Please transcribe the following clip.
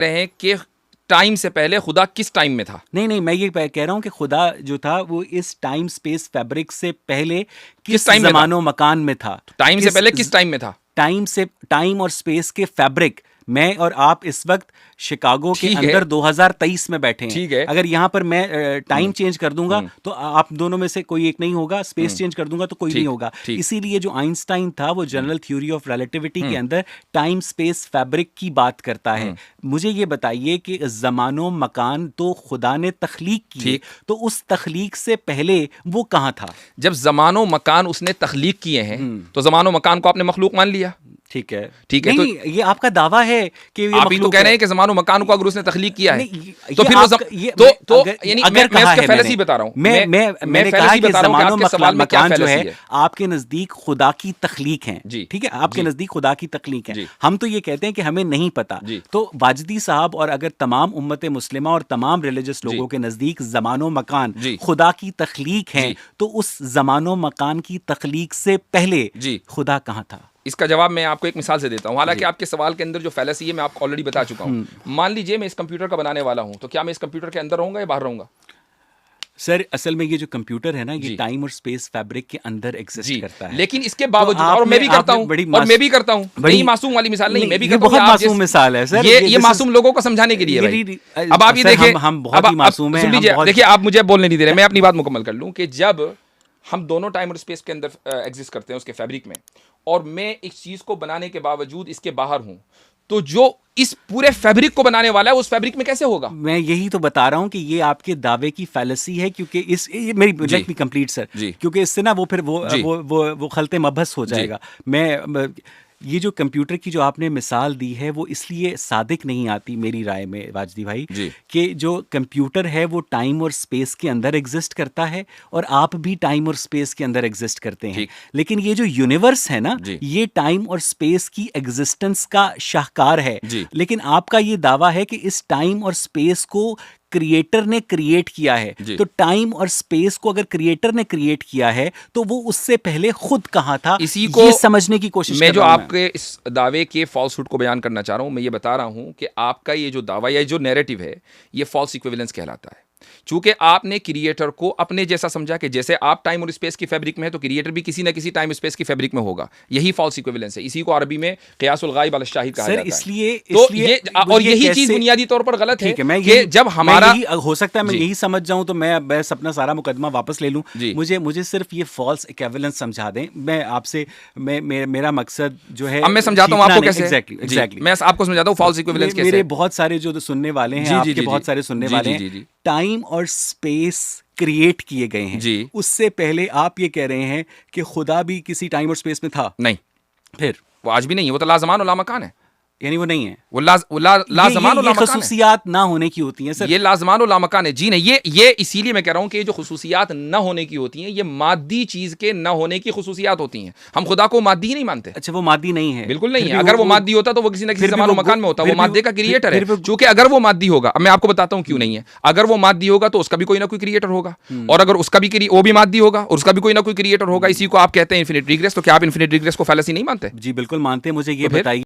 रहे हैं कि टाइम से पहले खुदा किस टाइम में था? नहीं, मैं ये कह रहा हूँ कि खुदा जो था वो इस टाइम स्पेस फैब्रिक से पहले किस टाइम में था? ज़मानो मकान में था? टाइम से पहले किस टाइम में था? टाइम और स्पेस के फैब्रिक, मैं और आप इस वक्त शिकागो के ठीक है। अंदर 2023 में बैठे हैं। ठीक है। अगर यहाँ पर मैं टाइम चेंज कर दूंगा तो आप दोनों में से कोई एक नहीं होगा, स्पेस चेंज कर दूंगा तो कोई नहीं होगा। इसीलिए जो आइंस्टाइन था वो जनरल थ्योरी ऑफ रिलेटिविटी के अंदर टाइम स्पेस फैब्रिक की बात करता है। मुझे ये बताइए कि ज़मानो मकान तो खुदा ने तख्लीक किए, तो उस तख्लीक से पहले वो कहाँ था? जब ज़मानो मकान उसने तख्लीक किए हैं तो ज़मानो मकान को आपने मखलूक मान लिया। ठीक है नहीं, तो ये आपका दावा है कि ये आप ही तो कह रहे हैं कि ज़मानो मकान को अगर उसने तख्लीक किया है तो फिर मैं उसका फैलसी बता रहा हूं। मैंने कहा कि ज़मानो मकान जो है आपके नजदीक खुदा की तख्लीक है। ठीक है, आपके नजदीक खुदा की तख्लीक है। हम तो ये कहते हैं कि हमें नहीं पता। तो वाजदी साहब और अगर तमाम उम्मत मुस्लिमा और तमाम रिलीजियस लोगों के नजदीक ज़मानो मकान खुदा की तख्लीक है, तो उस ज़मानो मकान की तख्लीक से पहले खुदा कहाँ था? इसका जवाब मैं आपको एक मिसाल से देता हूं। हालांकि आपके सवाल के अंदर जो फैलसी है मैं आपको ऑलरेडी बता चुका हूं। मान लीजिए मैं इस कंप्यूटर का बनाने वाला हूं, तो क्या मैं इस कंप्यूटर के अंदर रहूंगा या बाहर रहूंगा? सर असल में ये जो कंप्यूटर है ना, ये टाइम और स्पेस फैब्रिक के अंदर एग्जिस्ट करता है। लेकिन इसके बावजूद और मैं भी करता हूं बड़ी मासूम वाली मिसाल नहीं, मैं भी करता हूं। बहुत मासूम मिसाल है सर, ये मासूम लोगों को समझाने के लिए भाई। अब आप ये देखिए, हम बहुत ही मासूम हैं। सुन लीजिए, देखिए आप मुझे बोलने नहीं दे रहे, मैं अपनी बात मुकम्मल कर लूं कि जब हम दोनों टाइम और स्पेस के अंदर एग्जिस्ट करते हैं उसके फैब्रिक में, और मैं इस चीज को बनाने के बावजूद इसके बाहर हूं, तो जो इस पूरे फैब्रिक को बनाने वाला है उस फैब्रिक में कैसे होगा? मैं यही तो बता रहा हूं कि ये आपके दावे की फैलेसी है, क्योंकि मेरी लेट मी कंप्लीट सर, क्योंकि इससे ना वो फिर वो खलते मबहस हो जाएगा। मैं ये जो कंप्यूटर की जो आपने मिसाल दी है वो इसलिए सादिक नहीं आती मेरी राय में वाजदी भाई, कि जो कंप्यूटर है वो टाइम और स्पेस के अंदर एग्जिस्ट करता है और आप भी टाइम और स्पेस के अंदर एग्जिस्ट करते हैं। लेकिन ये जो यूनिवर्स है ना, ये टाइम और स्पेस की एग्जिस्टेंस का शाहकार है। लेकिन आपका ये दावा है कि इस टाइम और स्पेस को क्रिएटर ने क्रिएट किया है। तो टाइम और स्पेस को अगर क्रिएटर ने क्रिएट किया है तो वो उससे पहले खुद कहाँ था, इसी को ये समझने की कोशिश मैं जो आपके इस दावे के फॉल्सहुड को बयान करना चाह रहा हूं। मैं ये बता रहा हूं कि आपका ये जो दावा या जो नैरेटिव है ये फॉल्स इक्विवेलेंस कहलाता है। चूंकि आपने क्रिएटर को अपने जैसा समझा कि जैसे आप टाइम और स्पेस की फैब्रिक में है तो क्रिएटर भी किसी ना किसी टाइम स्पेस की फैब्रिक में होगा। यही फॉल्स इक्विवेलेंस है। इसी को अरबी में क़ियासुल गाइब अल शाहिद कहा जाता है। इसलिए और यही चीज बुनियादी तौर पर गलत है कि जब हमारा हो सकता है मैं यही समझ जाऊं तो मैं बस अपना सारा मुकदमा वापस ले लूं। मुझे सिर्फ ये फॉल्स इक्विवेलेंस समझा दें। मैं आपसे मेरा मकसद जो है, अब मैं समझाता हूं आपको कैसे। एग्जैक्टली मैं आपको समझाता हूं फॉल्स इक्विवेलेंस कैसे। मेरे बहुत सारे जो सुनने वाले हैं, आपके बहुत सारे सुनने वाले हैं, टाइम और स्पेस क्रिएट किए गए हैं। उससे पहले आप ये कह रहे हैं कि खुदा भी किसी टाइम और स्पेस में था? नहीं, फिर वो आज भी नहीं है। वो तो लाज़मान और लामकान है। यानी वो नहीं है, वो लाज़मान और लामकान खुसूसियात ना होने की होती हैं सर। ये लाज़मान और लामकान है। जी नहीं, ये इसीलिए मैं कह रहा हूं कि ये जो खुसूसियात ना होने की होती हैं ये मादी चीज के ना होने की खुसूसियात होती हैं। हम खुदा को मादी नहीं मानते। अच्छा, वो मादी नहीं है? बिल्कुल नहीं है। अगर वो मादी होता तो वो किसी न किसी ज़मानो मकान में होता। वो मादे का क्रिएटर है। चूंकि अगर वो मादी होगा, अब मैं आपको बताता हूं क्यों नहीं है। अगर वो मादी होगा तो उसका भी कोई ना कोई क्रिएटर होगा, और अगर उसका भी वो भी मादी होगा और उसका भी कोई ना कोई क्रिएटर होगा। इसी को आप कहते हैं इन्फिनिट रिग्रेस। तो क्या आप इन्फिनिट रिग्रेस को फैलेसी नहीं मानते? जी बिल्कुल मानते हैं। मुझे ये बताइए